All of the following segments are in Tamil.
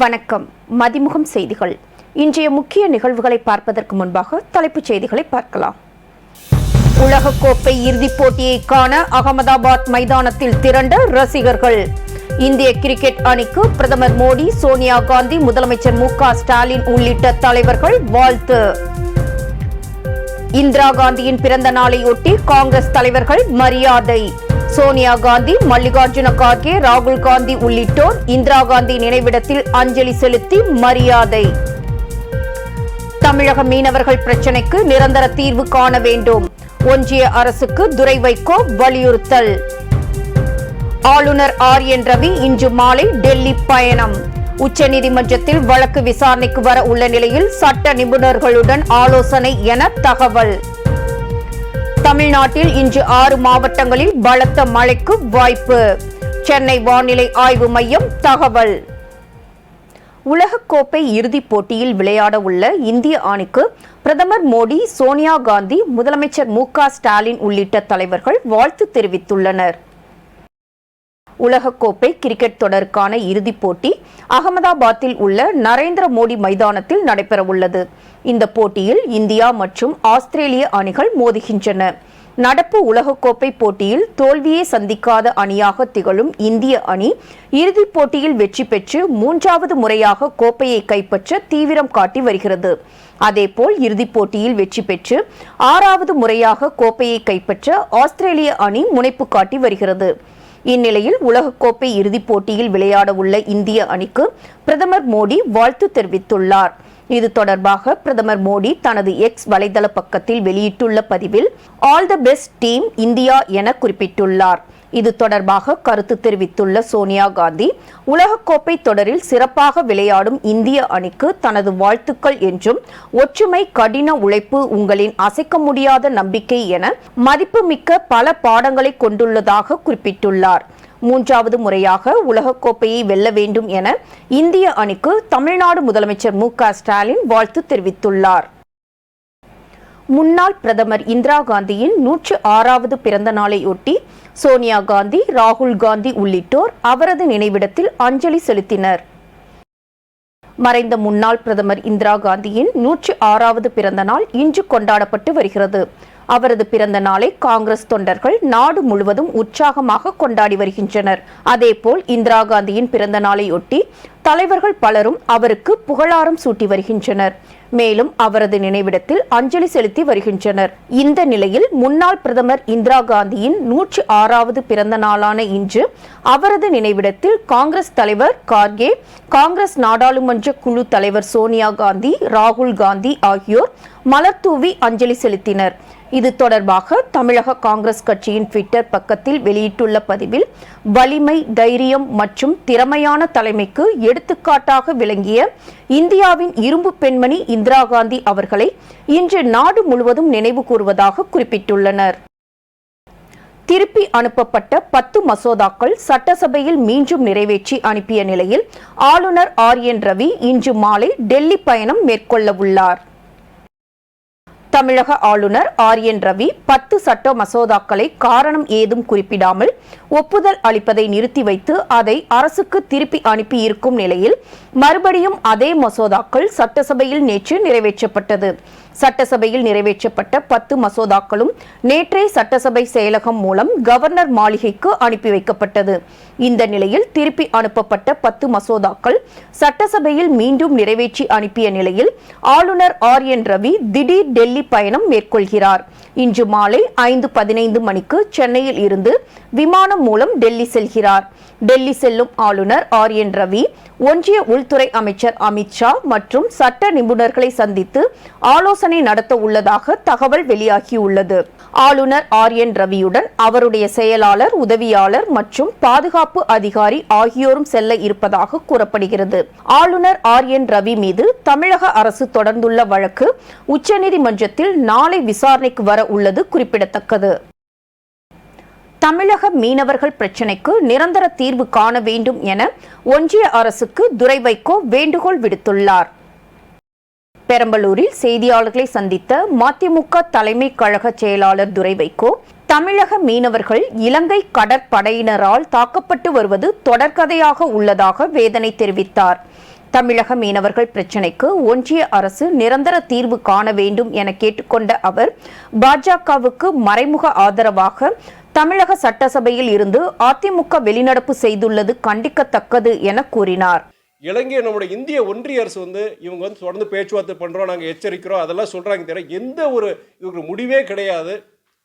வணக்கம். மதிமுகம் செய்திகள். இன்றைய முக்கிய நிகழ்வுகளை பார்ப்பதற்கு முன்பாக தலைப்புச் செய்திகளை பார்க்கலாம். உலகக்கோப்பை இறுதிப் போட்டியை காண அகமதாபாத் மைதானத்தில் திரண்ட ரசிகர்கள். இந்திய கிரிக்கெட் அணிக்கு பிரதமர் மோடி, சோனியா காந்தி, முதலமைச்சர் மு.க. ஸ்டாலின் உள்ளிட்ட தலைவர்கள் வாழ்த்து. இந்திரா காந்தியின் பிறந்த நாளையொட்டி காங்கிரஸ் தலைவர்கள் மரியாதை. சோனியா காந்தி, மல்லிகார்ஜுன கார்கே, ராகுல் காந்தி உள்ளிட்டோர் இந்திரா காந்தி நினைவிடத்தில் அஞ்சலி செலுத்தி மரியாதை. தமிழக மீனவர்கள் பிரச்சினைக்கு நிரந்தர தீர்வு காண வேண்டும். ஒன்றிய அரசுக்கு துரை வைகோ வலியுறுத்தல். ஆளுநர் ஆர்.என். ரவி இன்று மாலை டெல்லி பயணம். உச்சநீதிமன்றத்தில் வழக்கு விசாரணைக்கு வர உள்ள நிலையில் சட்ட நிபுணர்களுடன் ஆலோசனை என தகவல். தமிழ்நாட்டில் இன்று 6 மாவட்டங்களில் பலத்த மழைக்கு வாய்ப்பு. சென்னை வானிலை ஆய்வு மையம் தகவல். உலகக்கோப்பை இறுதிப் போட்டியில் விளையாட உள்ள இந்திய அணிக்கு பிரதமர் மோடி, சோனியா காந்தி, முதலமைச்சர் மு.க. ஸ்டாலின் உள்ளிட்ட தலைவர்கள் வாழ்த்து தெரிவித்துள்ளனர். உலகக்கோப்பை கிரிக்கெட் தொடருக்கான இறுதிப் போட்டி அகமதாபாத்தில் உள்ள நரேந்திர மோடி மைதானத்தில் நடைபெறவுள்ளது. இந்த போட்டியில் இந்தியா மற்றும் ஆஸ்திரேலிய அணிகள் மோதுகின்றன. நடப்பு உலகக்கோப்பை போட்டியில் தோல்வியை சந்திக்காத அணியாக திகழும் இந்திய அணி இறுதிப் போட்டியில் வெற்றி பெற்று 3வது முறையாக கோப்பையை கைப்பற்ற தீவிரம் காட்டி வருகிறது. அதேபோல் இறுதிப் போட்டியில் வெற்றி பெற்று 6வது முறையாக கோப்பையை கைப்பற்ற ஆஸ்திரேலிய அணி முனைப்பு காட்டி வருகிறது. இந்நிலையில் உலகக்கோப்பை இறுதிப் போட்டியில் விளையாட உள்ள இந்திய அணிக்கு பிரதமர் மோடி வாழ்த்து தெரிவித்துள்ளார். இது தொடர்பாக பிரதமர் மோடி தனது எக்ஸ் வலைதள பக்கத்தில் வெளியிட்டுள்ள பதிவில் all the best team India என குறிப்பிட்டுள்ளார். இது தொடர்பாக கருத்து தெரிவித்துள்ள சோனியா காந்தி, உலகக்கோப்பை தொடரில் சிறப்பாக விளையாடும் இந்திய அணிக்கு தனது வாழ்த்துக்கள் என்றும், ஒற்றுமை, கடின உழைப்பு உங்களின் அசைக்க முடியாத நம்பிக்கை என மதிப்புமிக்க பல பாடங்களை கொண்டுள்ளதாக குறிப்பிட்டுள்ளார். 3வது முறையாக உலகக்கோப்பையை வெல்ல வேண்டும் என இந்திய அணிக்கு தமிழ்நாடு முதலமைச்சர் மு.க. ஸ்டாலின் வாழ்த்து தெரிவித்துள்ளார். முன்னாள் பிரதமர் இந்திரா காந்தியின் 106வது பிறந்த நாளையொட்டி சோனியா காந்தி, ராகுல் காந்தி உள்ளிட்டோர் அவரது நினைவிடத்தில் அஞ்சலி செலுத்தினர். மறைந்த முன்னாள் பிரதமர் இந்திரா காந்தியின் 106வது பிறந்த நாள் இன்று கொண்டாடப்பட்டு வருகிறது. அவரது பிறந்த நாளை காங்கிரஸ் தொண்டர்கள் நாடு முழுவதும் உற்சாகமாக கொண்டாடி வருகின்றனர். அதேபோல் இந்திரா காந்தியின் பிறந்த நாளையொட்டி தலைவர்கள் பலரும் அவருக்கு புகழாரம் சூட்டி வருகின்றனர். மேலும் அவரது நினைவிடத்தில் அஞ்சலி செலுத்தி வருகின்றனர். இந்த நிலையில் முன்னாள் பிரதமர் இந்திரா காந்தியின் 106வது பிறந்த நாளான இன்று அவரது நினைவிடத்தில் காங்கிரஸ் தலைவர் கார்கே, காங்கிரஸ் நாடாளுமன்ற குழு தலைவர் சோனியா காந்தி, ராகுல் காந்தி ஆகியோர் மலர்தூவி அஞ்சலி செலுத்தினர். இது தொடர்பாக தமிழக காங்கிரஸ் கட்சியின் ட்விட்டர் பக்கத்தில் வெளியிட்டுள்ள பதிவில், வலிமை, தைரியம் மற்றும் திறமையான தலைமைக்கு எடுத்துக்காட்டாக விளங்கிய இந்தியாவின் இரும்பு பெண்மணி இந்திரா காந்தி அவர்களை இன்று நாடு முழுவதும் நினைவு கூறுவதாக குறிப்பிட்டுள்ளனர். திருப்பி அனுப்பப்பட்ட 10 மசோதாக்கள் சட்டசபையில் மீண்டும் நிறைவேற்றி அனுப்பிய நிலையில் ஆளுநர் ஆர்.என். ரவி இன்று மாலை டெல்லி பயணம் மேற்கொள்ள உள்ளார். தமிழக ஆளுநர் ஆர்.என். ரவி 10 சட்ட மசோதாக்களை காரணம் ஏதும் குறிப்பிடாமல் ஒப்புதல் அளிப்பதை நிறுத்தி வைத்து அதை அரசுக்கு திருப்பி அனுப்பி இருக்கும் நிலையில் மறுபடியும் அதே மசோதாக்கள் சட்டசபையில் நேற்று நிறைவேற்றப்பட்டது. சட்டசபையில் நிறைவேற்றப்பட்ட 10 மசோதாக்களும் நேற்றே சட்டசபை செயலகம் மூலம் கவர்னர் மாளிகைக்கு அனுப்பி வைக்கப்பட்டது. இந்த நிலையில் திருப்பி அனுப்பப்பட்ட 10 மசோதாக்கள் சட்டசபையில் மீண்டும் நிறைவேற்றி அனுப்பிய நிலையில் ஆளுநர் ஆர்.என். ரவி திடீர் டெல்லி பயணம் மேற்கொள்கிறார். இன்று மாலை 5:15 மணிக்கு சென்னையில் இருந்து விமானம் மூலம் டெல்லி செல்கிறார். டெல்லி செல்லும் ஆளுநர் ஆர்.என். ரவி ஒன்றிய உள்துறை அமைச்சர் அமித் ஷா மற்றும் சட்ட நிபுணர்களை சந்தித்து ஆலோசனை நடத்த உள்ளதாக தகவல் வெளியாகியுள்ளது. ஆளுநர் ஆர்.என். ரவியுடன் அவருடைய செயலாளர், உதவியாளர் மற்றும் பாதுகாப்பு அதிகாரி ஆகியோரும் செல்ல இருப்பதாக கூறப்படுகிறது. ஆளுநர் ஆர்.என். ரவி மீது தமிழக அரசு தொடர்ந்துள்ள வழக்கு உச்சநீதிமன்றத்தில் நாளை விசாரணைக்கு வர உள்ளது குறிப்பிடத்தக்கது. தமிழக மீனவர்கள் பிரச்சினைக்கு நிரந்தர தீர்வு காண வேண்டும் என ஒன்றிய அரசுக்கு துரை வைகோ வேண்டுகோள் விடுத்துள்ளார். பெரம்பலூரில் செய்தியாளர்களை சந்தித்த மதிமுக தலைமை கழக செயலாளர் துரை வைகோ, தமிழக மீனவர்கள் இலங்கை கடற்படையினரால் தாக்கப்பட்டு வருவது தொடர்கதையாக உள்ளதாக வேதனை தெரிவித்தார். தமிழக மீனவர்கள் பிரச்சினைக்கு ஒன்றிய அரசு நிரந்தர தீர்வு காண வேண்டும் என கேட்டுக்கொண்ட அவர், பாஜகவுக்கு மறைமுக ஆதரவாக தமிழக சட்டசபையில் இருந்து அதிமுக வெளிநடப்பு செய்துள்ளது கண்டிக்கத்தக்கது என கூறினார். இலங்கை நம்முடைய இந்திய ஒன்றிய அரசு இவங்க தொடர்ந்து பேச்சுவார்த்தை பண்றோம், நாங்கள் எச்சரிக்கிறோம், அதெல்லாம் சொல்றாங்க தவிர எந்த ஒரு இதுக்கு முடிவே கிடையாது.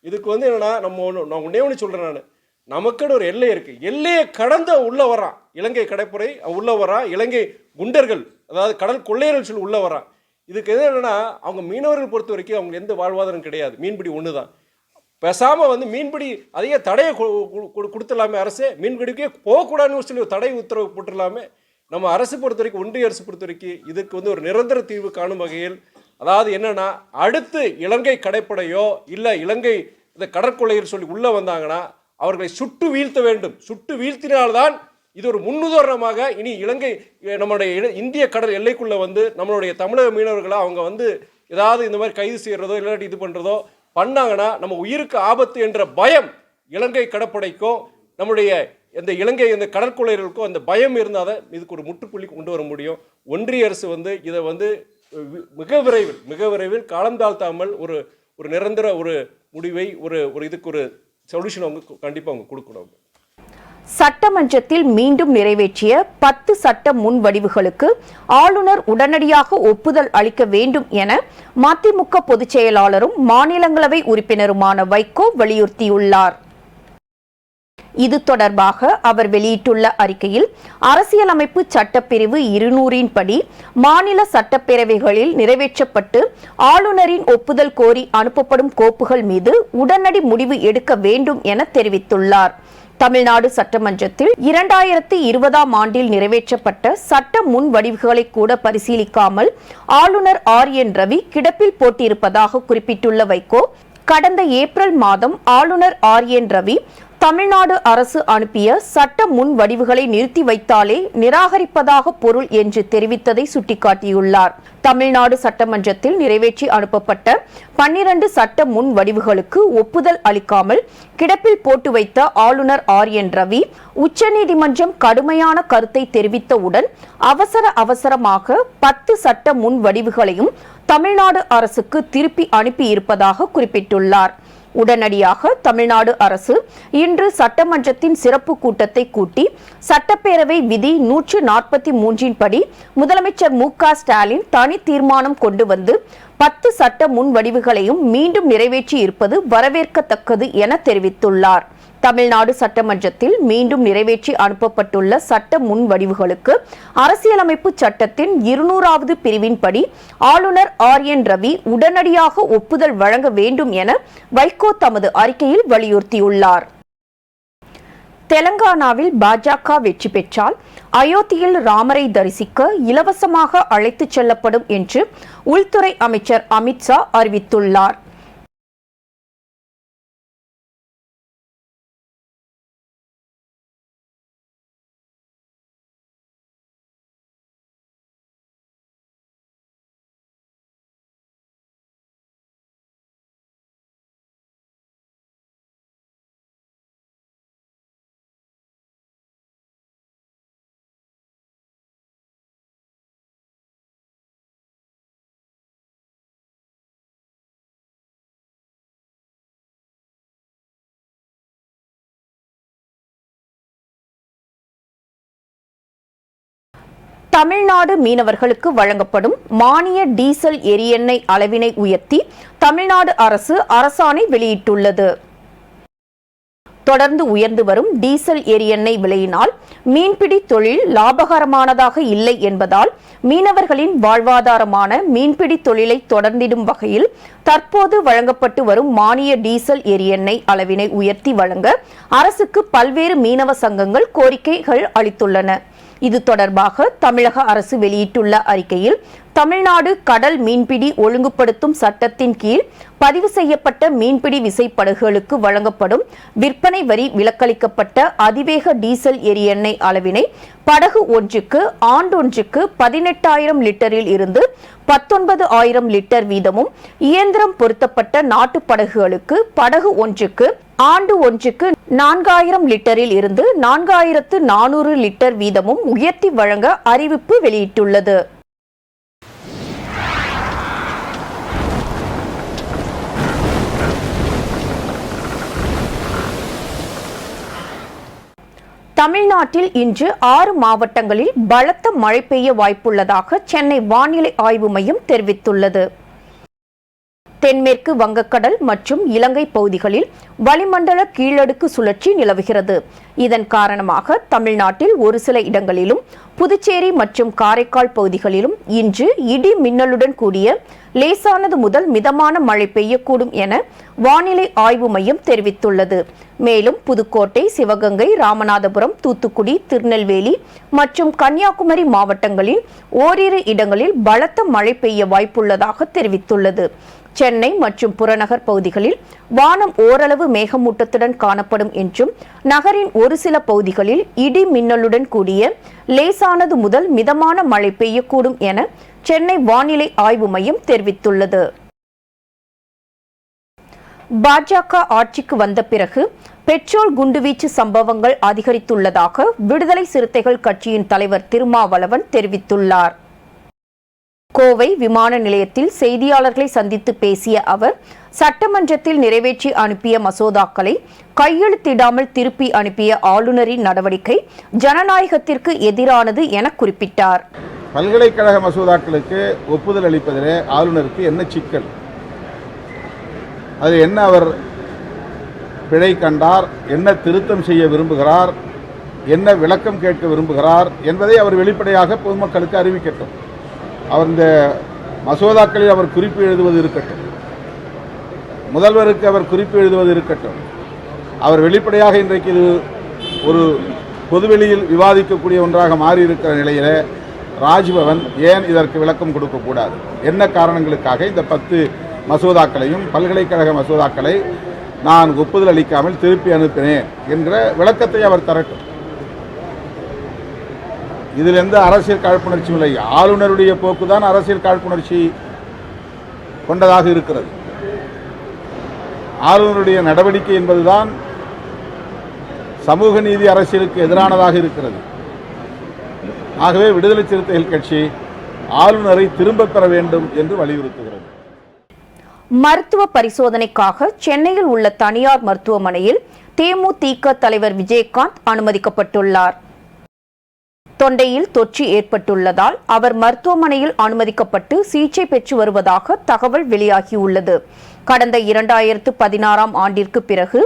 இதுக்கு என்னன்னா நான் ஒன்னே ஒன்று சொல்றேன், நமக்குன்னு ஒரு எல்லை இருக்கு, எல்லையை கடந்து உள்ள வரான் இலங்கை கடற்படை, உள்ள வரான் இலங்கை குண்டர்கள், அதாவது கடல் கொள்ளையர்கள் சொல்லி உள்ள வரான். இதுக்கு என்னன்னா அவங்க மீனவர்கள் பொறுத்த வரைக்கும் அவங்க எந்த வாழ்வாதாரம் கிடையாது, மீன்பிடி ஒன்று தான். பேசாம மீன்பிடி அதிக தடையை கொடுத்துடலாமே, அரசு மீன்பிடிக்கே போகக்கூடாதுன்னு சொல்லி தடை உத்தரவு போட்டுடலாமே. நம்ம அரசு பொறுத்த வரைக்கும், ஒன்றிய அரசு பொறுத்த வரைக்கும் இதுக்கு ஒரு நிரந்தர தீர்வு காணும் வகையில், அதாவது என்னன்னா அடுத்து இலங்கை கடற்படையோ இல்லை இலங்கை இந்த கடற்கொள்ளையர் சொல்லி உள்ள வந்தாங்கன்னா அவர்களை சுட்டு வீழ்த்த வேண்டும். சுட்டு வீழ்த்தினால்தான் இது ஒரு முன்னுதாரணமாக இனி இலங்கை நம்மளுடைய இந்திய கடல் எல்லைக்குள்ள நம்மளுடைய தமிழக மீனவர்களை அவங்க ஏதாவது இந்த மாதிரி கைது செய்யறதோ இல்லாட்டி இது பண்றதோ பண்ணாங்கன்னா நம்ம உயிருக்கு ஆபத்து என்ற பயம் இலங்கை கடற்படைக்கோ நம்முடைய இந்த இலங்கை இந்த கடற்கொள்ளையர்களுக்கோ அந்த பயம் இருந்தால் தான் இதுக்கு ஒரு முற்றுப்புள்ளி கொண்டு வர முடியும். ஒன்றிய அரசு இதை மிக விரைவில் காலம் தாழ்த்தாமல் ஒரு நிரந்தர ஒரு முடிவை இதுக்கு ஒரு சொல்யூஷன் அவங்க கண்டிப்பாக அவங்க கொடுக்கணும். சட்டமன்றத்தில் மீண்டும் நிறைவேற்றிய 10 சட்ட முன்வடிவுகளுக்கு ஆளுநர் உடனடியாக ஒப்புதல் அளிக்க வேண்டும் என மதிமுக பொதுச் செயலாளரும் மாநிலங்களவை உறுப்பினருமான வைகோ வலியுறுத்தியுள்ளார். இது தொடர்பாக அவர் வெளியிட்டுள்ள அறிக்கையில், அரசியலமைப்பு சட்டப்பிரிவு 200 படி மாநில சட்டப்பேரவைகளில் நிறைவேற்றப்பட்டு ஆளுநரின் ஒப்புதல் கோரி அனுப்பப்படும் கோப்புகள் மீது உடனடி முடிவு எடுக்க வேண்டும் என தெரிவித்துள்ளார். தமிழ்நாடு சட்டமன்றத்தில் 2020ஆம் ஆண்டில் நிறைவேற்றப்பட்ட சட்ட முன்வடிவுகளை கூட பரிசீலிக்காமல் ஆளுநர் RN ரவி கிடப்பில் போட்டிருப்பதாக குறிப்பிட்டுள்ள வைகோ, கடந்த ஏப்ரல் மாதம் ஆளுநர் RN ரவி தமிழ்நாடு அரசு அனுப்பிய சட்ட முன்வடிவுகளை நிறுத்தி வைத்தாலே நிராகரிப்பதாக பொருள் என்று தெரிவித்ததை சுட்டிக்காட்டியுள்ளார். தமிழ்நாடு சட்டமன்றத்தில் நிறைவேற்றி அனுப்பப்பட்ட 12 சட்ட முன்வடிவுகளுக்கு ஒப்புதல் அளிக்காமல் கிடப்பில் போட்டு வைத்த ஆளுநர் RN ரவி உச்சநீதிமன்றம் கடுமையான கருத்தை தெரிவித்தவுடன் அவசரமாக 10 சட்ட முன்வடிவுகளையும் தமிழ்நாடு அரசுக்கு திருப்பி அனுப்பியிருப்பதாக குறிப்பிட்டுள்ளார். உடனடியாக தமிழ்நாடு அரசு இன்று சட்டமன்றத்தின் சிறப்பு கூட்டத்தை கூட்டி சட்டப்பேரவை விதி 143 படி முதலமைச்சர் மு.க. ஸ்டாலின் தனி தீர்மானம் கொண்டு 10 சட்ட முன்வடிவுகளையும் மீண்டும் நிறைவேற்றி இருப்பது வரவேற்கத்தக்கது என தெரிவித்துள்ளார். தமிழ்நாடு சட்டமன்றத்தில் மீண்டும் நிறைவேற்றி அனுப்பப்பட்டுள்ள சட்ட முன்வடிவுகளுக்கு அரசியலமைப்பு சட்டத்தின் 200வது பிரிவின்படி ஆளுநர் RN ரவி உடனடியாக ஒப்புதல் வழங்க வேண்டும் என வைகோ தமது அறிக்கையில் வலியுறுத்தியுள்ளார். தெலங்கானாவில் பாஜக வெற்றி பெற்றால் அயோத்தியில் ராமரை தரிசிக்க இலவசமாக அழைத்துச் செல்லப்படும் என்று உள்துறை அமைச்சர் அமித்ஷா அறிவித்துள்ளார். தமிழ்நாடு மீனவர்களுக்கு வழங்கப்படும் மானிய டீசல் எரிஎண்ணெய் அளவினை உயர்த்தி தமிழ்நாடு அரசு அரசாணை வெளியிட்டுள்ளது. தொடர்ந்து உயர்ந்து வரும் டீசல் எரிஎண்ணெய் விலையினால் மீன்பிடி தொழில் லாபகரமானதாக இல்லை என்பதால் மீனவர்களின் வாழ்வாதாரமான மீன்பிடி தொழிலை தொடர்ந்திடும் வகையில் தற்போது வழங்கப்பட்டு வரும் மானிய டீசல் எரிஎண்ணெய் அளவினை உயர்த்தி வழங்க அரசுக்கு பல்வேறு மீனவ சங்கங்கள் கோரிக்கைகள் அளித்துள்ளன. இது தொடர்பாக தமிழக அரசு வெளியிட்டுள்ள அறிக்கையில், தமிழ்நாடு கடல் மீன்பிடி ஒழுங்குபடுத்தும் சட்டத்தின் கீழ் பதிவு செய்யப்பட்ட மீன்பிடி விசைப்படகுகளுக்கு வழங்கப்படும் விற்பனை வரி விலக்களிக்கப்பட்ட அதிவேக டீசல் எரி எண்ணெய் அளவினை படகு ஒன்றுக்கு ஆண்டொன்றுக்கு 18,000 லிட்டரில் இருந்து 19,000 லிட்டர் வீதமும், இயந்திரம் பொருத்தப்பட்ட நாட்டு படகுகளுக்கு படகு ஒன்றுக்கு ஆண்டு ஒன்றுக்கு 4,000 லிட்டரில் இருந்து 4,400 லிட்டர் வீதமும் உயர்த்தி வழங்க அறிவிப்பு வெளியிட்டுள்ளது. தமிழ்நாட்டில் இன்று 6 மாவட்டங்களில் பலத்த மழை பெய்ய வாய்ப்புள்ளதாக சென்னை வானிலை ஆய்வு மையம் தெரிவித்துள்ளது. தென்மேற்கு வங்கக்கடல் மற்றும் இலங்கை பகுதிகளில் வளிமண்டல கீழடுக்கு சுழற்சி நிலவுகிறது. இதன் காரணமாக தமிழ்நாட்டில் ஒரு சில இடங்களிலும், புதுச்சேரி மற்றும் காரைக்கால் பகுதிகளிலும் இன்று இடி மின்னலுடன் கூடிய லேசானது முதல் மிதமான மழை பெய்யக்கூடும் என வானிலை ஆய்வு மையம் தெரிவித்துள்ளது. மேலும் புதுக்கோட்டை, சிவகங்கை, ராமநாதபுரம், தூத்துக்குடி, திருநெல்வேலி மற்றும் கன்னியாகுமரி மாவட்டங்களில் ஓரிரு இடங்களில் பலத்த மழை பெய்ய வாய்ப்புள்ளதாக தெரிவித்துள்ளது. சென்னை மற்றும் புறநகர் பகுதிகளில் வானம் ஓரளவு மேகமூட்டத்துடன் காணப்படும் என்றும், நகரின் ஒரு சில பகுதிகளில் இடி மின்னலுடன் கூடிய லேசானது முதல் மிதமான மழை பெய்யக்கூடும் என சென்னை வானிலை ஆய்வு மையம் தெரிவித்துள்ளது. பாஜக ஆட்சிக்கு வந்த பிறகு பெட்ரோல் குண்டுவீச்சு சம்பவங்கள் அதிகரித்துள்ளதாக விடுதலை சிறுத்தைகள் கட்சியின் தலைவர் திருமாவளவன் தெரிவித்துள்ளார். கோவை விமான நிலையத்தில் செய்தியாளர்களை சந்தித்து பேசிய அவர், சட்டமன்றத்தில் நிறைவேற்றி அனுப்பிய மசோதாக்களை கையெழுத்திடாமல் திருப்பி அனுப்பிய ஆளுநரின் நடவடிக்கை ஜனநாயகத்திற்கு எதிரானது என குறிப்பிட்டார். பல்கலைக்கழக மசோதாக்களுக்கு ஒப்புதல் அளிப்பதிலே ஆளுநருக்கு என்ன சிக்கல், அது என்ன அவர் பிழை கண்டார், என்ன திருத்தம் செய்ய விரும்புகிறார், என்ன விளக்கம் கேட்க விரும்புகிறார் என்பதை அவர் வெளிப்படையாக பொதுமக்களுக்கு அறிவிக்கட்டும். அவர் இந்த மசோதாக்களில் அவர் குறிப்பு எழுதுவது இருக்கட்டும், முதல்வருக்கு அவர் குறிப்பு எழுதுவது இருக்கட்டும். அவர் வெளிப்படையாக இன்றைக்கு இது ஒரு பொதுவெளியில் விவாதிக்கக்கூடிய ஒன்றாக மாறியிருக்கிற நிலையில் ராஜ்பவன் ஏன் இதற்கு விளக்கம் கொடுக்கக்கூடாது? என்ன காரணங்களுக்காக இந்த 10 மசோதாக்களையும் பல்கலைக்கழக மசோதாக்களை நான் ஒப்புதல் அளிக்காமல் திருப்பி அனுப்பினேன் என்கிற விளக்கத்தை அவர் தரட்டும். இதில் எந்த அரசியல் காழ்ப்புணர்ச்சியும் இல்லை. ஆளுநருடைய போக்குதான் அரசியல் காழ்ப்புணர்ச்சி கொண்டதாக இருக்கிறது. ஆளுநருடைய நடவடிக்கை என்பதுதான் சமூக நீதி அரசியலுக்கு எதிரானதாக இருக்கிறது. ஆகவே விடுதலை சிறுத்தைகள் கட்சி ஆளுநரை திரும்பப் பெற வேண்டும் என்று வலியுறுத்துகிறது. மருத்துவ பரிசோதனைக்காக சென்னையில் உள்ள தனியார் மருத்துவமனையில் தேமுதிக தலைவர் விஜயகாந்த் அனுமதிக்கப்பட்டுள்ளார். தொண்டையில் தொற்று ஏற்பட்டுள்ளதால் அவர் மருத்துவமனையில் அனுமதிக்கப்பட்டு சிகிச்சை பெற்று வருவதாக தகவல் வெளியாகியுள்ளது. கடந்த 2016ஆம் ஆண்டிற்கு பிறகு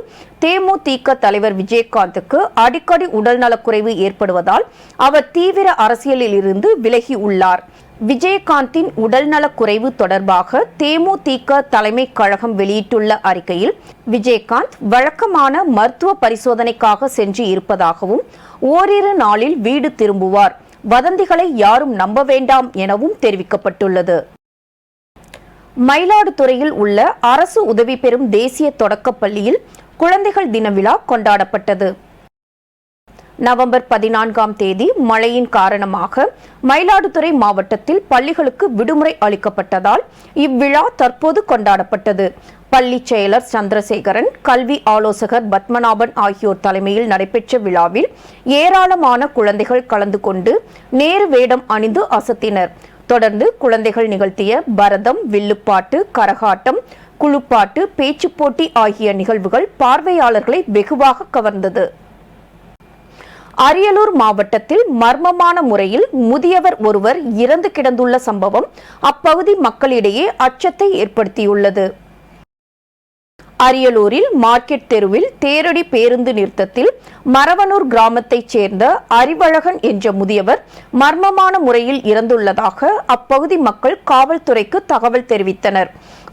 தேமுதிக தலைவர் விஜயகாந்துக்கு அடிக்கடி உடல்நலக்குறைவு ஏற்படுவதால் அவர் தீவிர அரசியலில் இருந்து விலகி உள்ளார். விஜயகாந்தின் உடல்நலக்குறைவு தொடர்பாக தேமுதிக தலைமை கழகம் வெளியிட்டுள்ள அறிக்கையில், விஜயகாந்த் வழக்கமான மருத்துவ பரிசோதனைக்காக சென்று இருப்பதாகவும் ஓரிரு நாளில் வீடு திரும்புவார், வதந்திகளை யாரும் நம்ப வேண்டாம் எனவும் தெரிவிக்கப்பட்டுள்ளது. மயிலாடுதுறையில் உள்ள அரசு உதவி பெறும் தேசிய தொடக்கப்பள்ளியில் குழந்தைகள் தின விழா கொண்டாடப்பட்டது. நவம்பர் 14ஆம் தேதி மழையின் காரணமாக மயிலாடுதுறை மாவட்டத்தில் பள்ளிகளுக்கு விடுமுறை அளிக்கப்பட்டதால் இவ்விழா தற்போது கொண்டாடப்பட்டது. பள்ளி செயலர் சந்திரசேகரன், கல்வி ஆலோசகர் பத்மநாபன் ஆகியோர் தலைமையில் நடைபெற்ற விழாவில் ஏராளமான குழந்தைகள் கலந்து கொண்டு நேரு வேடம் அணிந்து அசத்தினர். தொடர்ந்து குழந்தைகள் நிகழ்த்திய பரதம், வில்லுப்பாட்டு, கரகாட்டம், குழுப்பாட்டு, பேச்சுப் போட்டி ஆகிய நிகழ்வுகள் பார்வையாளர்களை வெகுவாக கவர்ந்தது. அரியலூர் மாவட்டத்தில் மர்மமான முறையில் முதியவர் ஒருவர் இறந்து கிடந்துள்ள சம்பவம் அப்பகுதி மக்களிடையே அச்சத்தை ஏற்படுத்தியுள்ளது. அரியலூரில் மார்க்கெட் தெருவில் தேரடி பேருந்து நிறுத்தத்தில் மரவனூர் கிராமத்தைச் சேர்ந்த அறிவழகன் என்ற முதியவர் மர்மமான முறையில் இறந்துள்ளதாக அப்பகுதி மக்கள் காவல்துறைக்கு தகவல் தெரிவித்தனர்.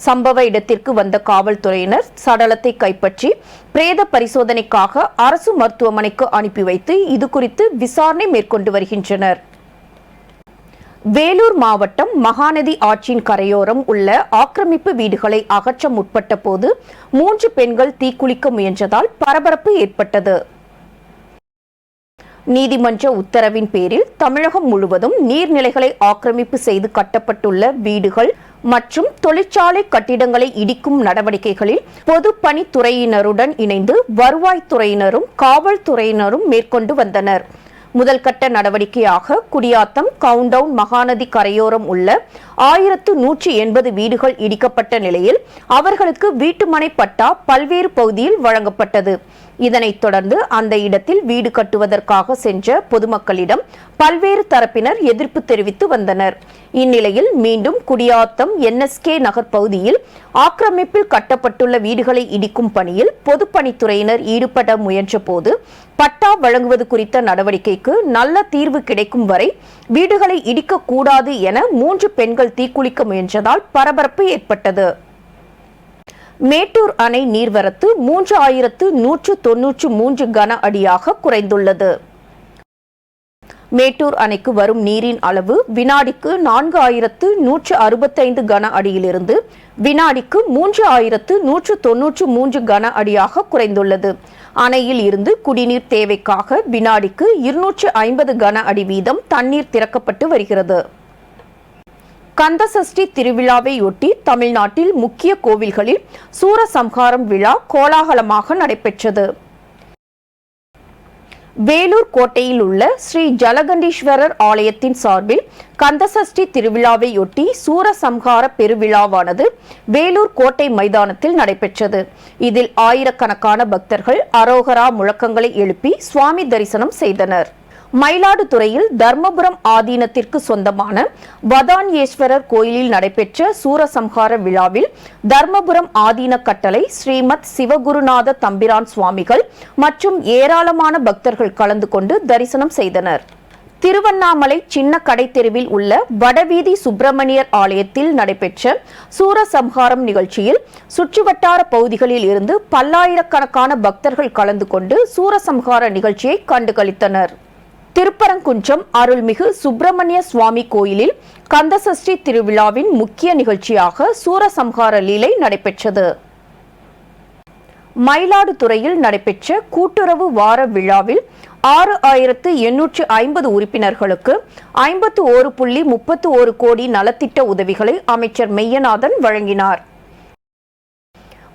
சம்பவ இடத்திற்கு வந்த காவல்துறையினர் சடலத்தை கைப்பற்றி பிரேத பரிசோதனைக்காக அரசு மருத்துவமனைக்கு அனுப்பி வைத்து இதுகுறித்து விசாரணை மேற்கொண்டு வருகின்றனர். வேலூர் மாவட்டம் மகாநதி ஆற்றின் கரையோரம் உள்ள ஆக்கிரமிப்பு வீடுகளை அகற்ற முற்பட்ட போது 3 பெண்கள் தீக்குளிக்க முயன்றதால் பரபரப்பு ஏற்பட்டது. நீதிமன்ற உத்தரவின் பேரில் தமிழகம் முழுவதும் நீர்நிலைகளை ஆக்கிரமிப்பு செய்து கட்டப்பட்டுள்ள வீடுகள் மற்றும் தொழிற்சாலை கட்டிடங்களை இடிக்கும் நடவடிக்கைகளில் பொதுப்பணித்துறையினருடன் இணைந்து வருவாய்த்துறையினரும் காவல்துறையினரும் மேற்கொண்டு வந்தனர். முதல் கட்ட நடவடிக்கையாக குடியாத்தம் கவுண்டவுன் மகாநதி கரையோரம் உள்ள 1180 வீடுகள் இடிக்கப்பட்ட நிலையில் அவர்களுக்கு வீட்டுமனை பட்டா பல்வேறு பகுதியில் வழங்கப்பட்டது. இதனைத் தொடர்ந்து அந்த இடத்தில் வீடு கட்டுவதற்காக சென்ற பொதுமக்களிடம் பல்வேறு தரப்பினர் எதிர்ப்பு தெரிவித்து வந்தனர். இந்நிலையில் மீண்டும் குடியாத்தம் NSK நகர் பகுதியில் ஆக்கிரமிப்பில் கட்டப்பட்டுள்ள வீடுகளை இடிக்கும் பணியில் பொதுப்பணித்துறையினர் ஈடுபட முயன்ற போது பட்டா வழங்குவது குறித்த நடவடிக்கைக்கு நல்ல தீர்வு கிடைக்கும் வரை வீடுகளை இடிக்கக்கூடாது என 3 பெண்கள் தீக்குளிக்க முயன்றதால் பரபரப்பு ஏற்பட்டது. மேட்டூர் அணை நீர்வரத்து 3193 கன அடியாக குறைந்துள்ளது. மேட்டூர் அணைக்கு வரும் நீரின் அளவு வினாடிக்கு 4165 கன அடியிலிருந்து வினாடிக்கு 3193 கன அடியாக குறைந்துள்ளது. அணையில் இருந்து குடிநீர் தேவைக்காக வினாடிக்கு 250 கன அடி வீதம் தண்ணீர் திறக்கப்பட்டு வருகிறது. கந்தசஷ்டி திருவிழாவையொட்டி தமிழ்நாட்டில் முக்கிய கோவில்களில் சூரசம்ஹாரம் விழா கோலாகலமாக நடைபெற்றது. வேலூர் கோட்டையில் உள்ள ஸ்ரீ ஜலகண்டீஸ்வரர் ஆலயத்தின் சார்பில் கந்தசஷ்டி திருவிழாவையொட்டி சூரசம்ஹார பெருவிழாவானது வேலூர் கோட்டை மைதானத்தில் நடைபெற்றது. இதில் ஆயிரக்கணக்கான பக்தர்கள் அரோகரா முழக்கங்களை எழுப்பி சுவாமி தரிசனம் செய்தனர். மயிலாடுதுறையில் தர்மபுரம் ஆதீனத்திற்கு சொந்தமான வதான்யேஸ்வரர் கோயிலில் நடைபெற்ற சூரசம்ஹார விழாவில் தர்மபுரம் ஆதீன கட்டளை ஸ்ரீமத் சிவகுருநாத தம்பிரான் சுவாமிகள் மற்றும் ஏராளமான பக்தர்கள் கலந்து கொண்டு தரிசனம் செய்தனர். திருவண்ணாமலை சின்ன கடை தெருவில் உள்ள வடவீதி சுப்பிரமணியர் ஆலயத்தில் நடைபெற்ற சூரசம்ஹாரம் நிகழ்ச்சியில் சுற்றுவட்டார பகுதிகளில் இருந்து பல்லாயிரக்கணக்கான பக்தர்கள் கலந்து கொண்டு சூரசம்ஹார நிகழ்ச்சியை கண்டுகளித்தனர். திருப்பரங்குன்றம் அருள்மிகு சுப்பிரமணிய சுவாமி கோயிலில் கந்தசஷ்டி திருவிழாவின் முக்கிய நிகழ்ச்சியாக சூரசம்ஹார லீலை நடைபெற்றது. மயிலாடுதுறையில் நடைபெற்ற கூட்டுறவு வார விழாவில் 6850 உறுப்பினர்களுக்கு 51.31 கோடி நலத்திட்ட உதவிகளை அமைச்சர் மெய்யநாதன் வழங்கினார்.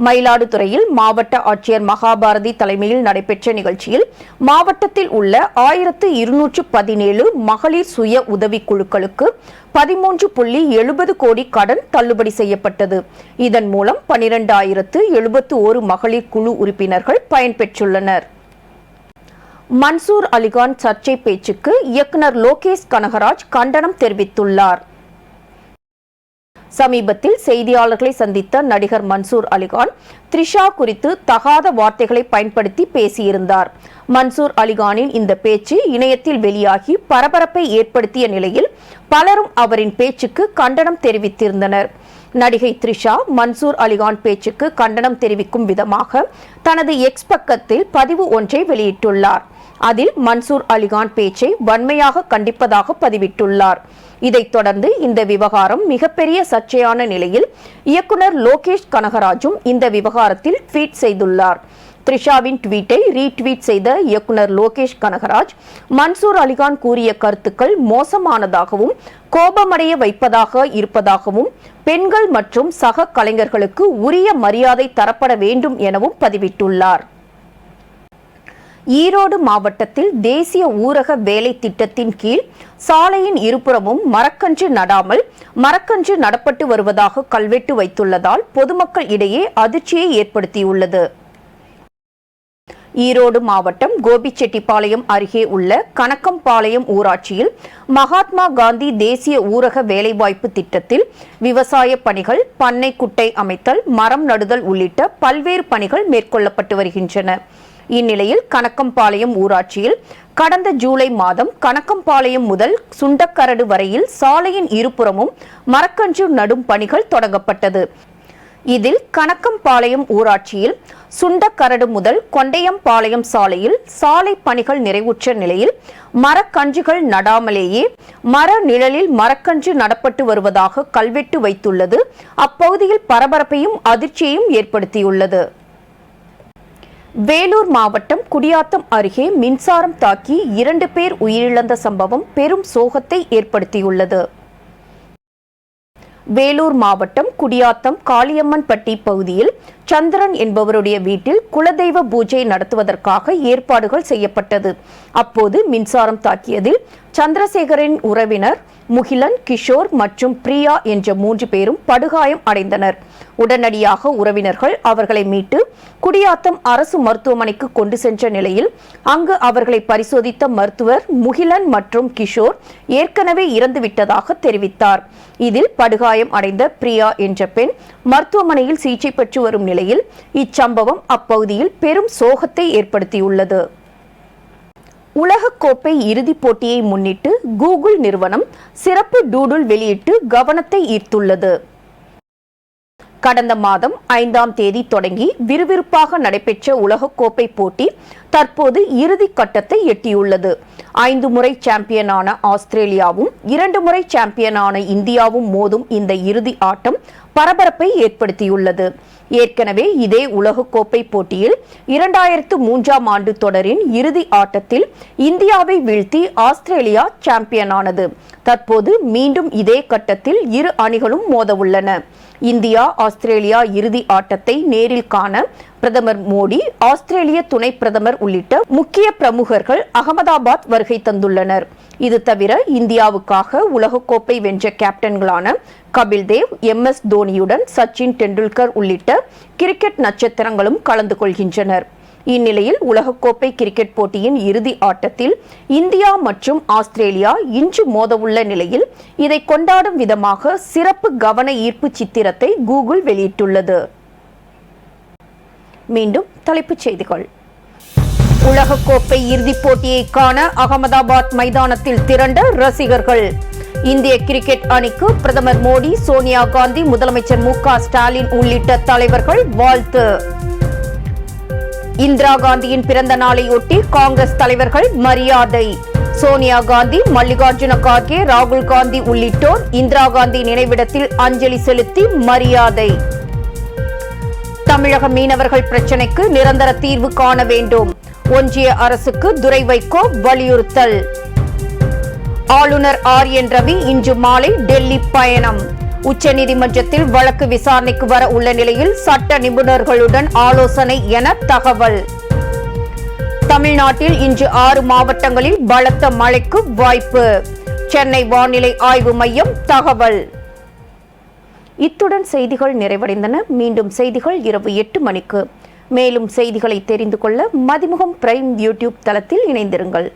மயிலாடுதுறையில் மாவட்ட ஆட்சியர் மகாபாரதி தலைமையில் நடைபெற்ற நிகழ்ச்சியில் மாவட்டத்தில் உள்ள 1217 மகளிர் சுய உதவிக்குழுக்களுக்கு 13.70 கோடி கடன் தள்ளுபடி செய்யப்பட்டது. இதன் மூலம் 12,071 மகளிர் குழு உறுப்பினர்கள் பயன்பெற்றுள்ளனர். மன்சூர் அலிகான் சர்ச்சை பேச்சுக்கு இயக்குனர் லோகேஷ் கனகராஜ் கண்டனம் தெரிவித்துள்ளார். சமீபத்தில் செய்தியாளர்களை சந்தித்த நடிகர் மன்சூர் அலிகான் த்ரிஷா குறித்து தகாத வார்த்தைகளை பயன்படுத்தி பேசியிருந்தார். மன்சூர் அலிகானின் இந்த பேச்சு இணையத்தில் வெளியாகி பரபரப்பை ஏற்படுத்திய நிலையில் பலரும் அவரின் பேச்சுக்கு கண்டனம் தெரிவித்திருந்தனர். நடிகை த்ரிஷா மன்சூர் அலிகான் பேச்சுக்கு கண்டனம் தெரிவிக்கும் விதமாக தனது எக்ஸ் பக்கத்தில் பதிவு ஒன்றை வெளியிட்டுள்ளார். அதில் மன்சூர் அலிகான் பேச்சை வன்மையாக கண்டிப்பதாக பதிவிட்டுள்ளார். இதைத் தொடர்ந்து இந்த விவகாரம் மிகப்பெரிய சர்ச்சையான நிலையில் இயக்குனர் லோகேஷ் கனகராஜும் இந்த விவகாரத்தில் ட்வீட் செய்துள்ளார். த்ரிஷாவின் ட்வீட்டை ரீட்வீட் செய்த இயக்குனர் லோகேஷ் கனகராஜ் மன்சூர் அலிகான் கூறிய கருத்துக்கள் மோசமானதாகவும் கோபமடைய வைப்பதாக இருப்பதாகவும் பெண்கள் மற்றும் சக கலைஞர்களுக்கு உரிய மரியாதை தரப்பட வேண்டும் எனவும் பதிவிட்டுள்ளார். ஈரோடு மாவட்டத்தில் தேசிய ஊரக வேலை திட்டத்தின் கீழ் சாலையின் இருபுறமும் மரக்கன்று நடாமல் மரக்கன்று நடப்பட்டு வருவதாக கல்வெட்டு வைத்துள்ளதால் பொதுமக்கள் இடையே அதிர்ச்சியை ஏற்படுத்தியுள்ளது. ஈரோடு மாவட்டம் கோபிச்செட்டிப்பாளையம் அருகே உள்ள கணக்கம்பாளையம் ஊராட்சியில் மகாத்மா காந்தி தேசிய ஊரக வேலைவாய்ப்பு திட்டத்தில் விவசாய பணிகள், பண்ணை குட்டை அமைத்தல், மரம் நடுதல் உள்ளிட்ட பல்வேறு பணிகள் மேற்கொள்ளப்பட்டு வருகின்றன. இந்நிலையில் கணக்கம்பாளையம் ஊராட்சியில் கடந்த ஜூலை மாதம் கணக்கம்பாளையம் முதல் சுண்டக்கரடு வரையில் சாலையின் இருபுறமும் மரக்கன்று நடும் பணிகள் தொடங்கப்பட்டது. இதில் கணக்கம்பாளையம் ஊராட்சியில் சுண்டக்கரடு முதல் கொண்டையம்பாளையம் சாலையில் சாலை பணிகள் நிறைவுற்ற நிலையில் மரக்கன்றுகள் நடாமலேயே மர நிழலில் மரக்கன்று நடப்பட்டு வருவதாக கல்வெட்டு வைத்துள்ளது அப்பகுதியில் பரபரப்பையும் அதிர்ச்சியையும் ஏற்படுத்தியுள்ளது. வேலூர் மாவட்டம் குடியாத்தம் அருகே மின்சாரம் தாக்கி 2 பேர் உயிரிழந்த சம்பவம் பெரும் சோகத்தை ஏற்படுத்தியுள்ளது. வேலூர் மாவட்டம் குடியாத்தம் காளியம்மன்பட்டி பகுதியில் சந்திரன் என்பவருடைய வீட்டில் குலதெய்வ பூஜை நடத்துவதற்காக ஏற்பாடுகள் செய்யப்பட்டது. அப்போது மின்சாரம் தாக்கியதில் சந்திரசேகரின் உறவினர் முகிலன், கிஷோர் மற்றும் பிரியா என்ற 3 பேரும் படுகாயம் அடைந்தனர். உடனடியாக உறவினர்கள் அவர்களை மீட்டு குடியாத்தம் அரசு மருத்துவமனைக்கு கொண்டு சென்ற நிலையில் அங்கு அவர்களை பரிசோதித்த மருத்துவர் முகிலன் மற்றும் கிஷோர் ஏற்கனவே இறந்துவிட்டதாக தெரிவித்தார். இதில் படுகாயம் அடைந்த பிரியா என்ற பெண் மருத்துவமனையில் சிகிச்சை பெற்று வரும் நிலையில் இச்சம்பவம் அப்பகுதியில் பெரும் சோகத்தை ஏற்படுத்தியுள்ளது. உலகக்கோப்பை இறுதிப் போட்டியை முன்னிட்டு கூகுள் நிறுவனம் சிறப்பு டூடுல் வெளியிட்டு கவனத்தை ஈர்த்துள்ளது. கடந்த மாதம் 5ஆம் தேதி தொடங்கி விறுவிறுப்பாக நடைபெற்ற உலகக்கோப்பை போட்டி தற்போது இறுதி கட்டத்தை எட்டியுள்ளது. 5 முறை சாம்பியனான ஆஸ்திரேலியாவும் 2 முறை சாம்பியனான இந்தியாவும் மோதும் இந்த இறுதி ஆட்டம் பரபரப்பை ஏற்படுத்தியுள்ளது. ஏற்கனவே இதே உலகக்கோப்பை போட்டியில் 2003ஆம் ஆண்டு தொடரின் இறுதி ஆட்டத்தில் இந்தியாவை வீழ்த்தி ஆஸ்திரேலியா சாம்பியனானது. தற்போது மீண்டும் இதே கட்டத்தில் இரு அணிகளும் மோதவுள்ளன. இந்தியா ஆஸ்திரேலியா இறுதி ஆட்டத்தை நேரில் காண பிரதமர் மோடி, ஆஸ்திரேலிய துணை பிரதமர் உள்ளிட்ட முக்கிய பிரமுகர்கள் அகமதாபாத் வருகை தந்துள்ளனர். இது தவிர இந்தியாவுக்காக உலகக்கோப்பை வென்ற கேப்டன்களான கபில்தேவ், MS தோனியுடன் சச்சின் டெண்டுல்கர் உள்ளிட்ட கிரிக்கெட் நட்சத்திரங்களும் கலந்து கொள்கின்றனர். இந்நிலையில் உலகக்கோப்பை கிரிக்கெட் போட்டியின் இறுதி ஆட்டத்தில் இந்தியா மற்றும் ஆஸ்திரேலியா இன்று மோதவுள்ள நிலையில் இதை கொண்டாடும் விதமாக சிறப்பு கவன ஈர்ப்பு சித்திரத்தை கூகுள் வெளியிட்டுள்ளது. மீண்டும் தலைப்புச் செய்திகள். உலகக்கோப்பை இறுதிப் போட்டியை காண அகமதாபாத் மைதானத்தில் திரண்ட ரசிகர்கள். இந்திய கிரிக்கெட் அணிக்கு பிரதமர் மோடி, சோனியா காந்தி, முதலமைச்சர் MK ஸ்டாலின் உள்ளிட்ட தலைவர்கள் வாழ்த்து. இந்திரா காந்தியின் பிறந்த நாளையொட்டி காங்கிரஸ் தலைவர்கள் மரியாதை. சோனியா காந்தி, மல்லிகார்ஜுன கார்கே, ராகுல் காந்தி உள்ளிட்டோர் இந்திரா காந்தி நினைவிடத்தில் அஞ்சலி செலுத்தி மரியாதை. தமிழக மீனவர்கள் பிரச்சினைக்கு நிரந்தர தீர்வு காண வேண்டும். ஒன்றிய அரசுக்கு துரை வைகோ வலியுறுத்தல். ஆளுநர் RN ரவி இன்று மாலை டெல்லி பயணம். உச்சநீதிமன்றத்தில் வழக்கு விசாரணைக்கு வர உள்ள நிலையில் சட்ட நிபுணர்களுடன் ஆலோசனை என தகவல். தமிழ்நாட்டில் இன்று 6 மாவட்டங்களில் பலத்த மழைக்கு வாய்ப்பு. சென்னை வானிலை ஆய்வு மையம் தகவல். இத்துடன் செய்திகள் நிறைவடைந்தன. மீண்டும் செய்திகள் இரவு 8 மணிக்கு. மேலும் செய்திகளை தெரிந்து கொள்ள மதிமுகம் பிரைம் யூடியூப் தளத்தில் இணைந்திருங்கள்.